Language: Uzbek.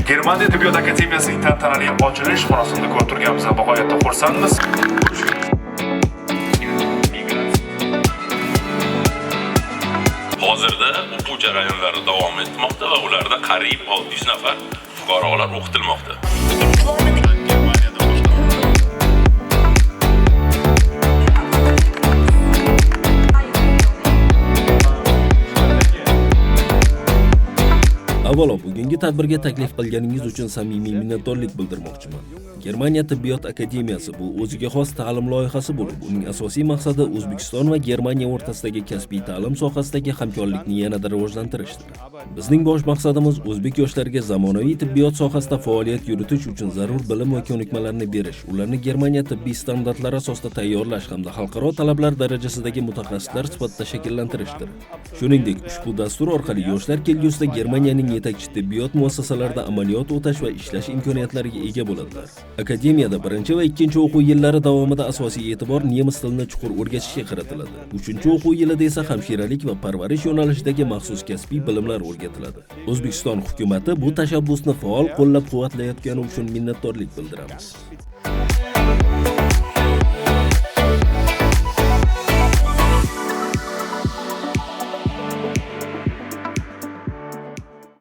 Germaniya tibbiyot akademiyasining tantanali ochilish marosimida ko'rib turganimizdan bag'oyatda xursandmiz. Hozirda o'quv jarayonlari davom etmoqda va ularda qariyb 600 nafar fuqarolar o'qitilmoqda. Avvalo, bugungi tadbirga taklif qilganingiz uchun samimiy minnatdorlik bildirmoqchiman. Germaniya tibbiyot akademiyasi bu o'ziga xos ta'lim loyihasi bo'lib, uning asosiy maqsadi O'zbekiston va Germaniya o'rtasidagi kasbiy ta'lim sohasidagi hamkorlikni yanada rivojlantirishdir. Bizning bosh maqsadimiz o'zbek yoshlariga zamonaviy tibbiyot sohasida faoliyat yuritish uchun zarur bilim va ko'nikmalarni berish, ularni Germaniya tibbiy standartlari asosida tayyorlash hamda xalqaro talablar darajasidagi mutaxassislar sifatida shakllantirishdir. Shuningdek, ushbu dastur orqali yoshlar kelgusida Germaniyaning yetakchi tibbiyot muassasalarida amaliyot o'tash va ishlash imkoniyatlariga ega bo'ladilar. Akademiyada 1 va 2 o'quv yillari davomida asosiy e'tibor nemis tilini chuqur o'rgatishga qaratiladi. 3-o'quv yilida esa hamshiralik va parvarish yo'nalishidagi maxsus kasbiy bilimlar o'rgatiladi. O'zbekiston hukumatı bu tashabbusni faol qo'llab-quvvatlayotgani uchun minnatdorlik bildiramiz.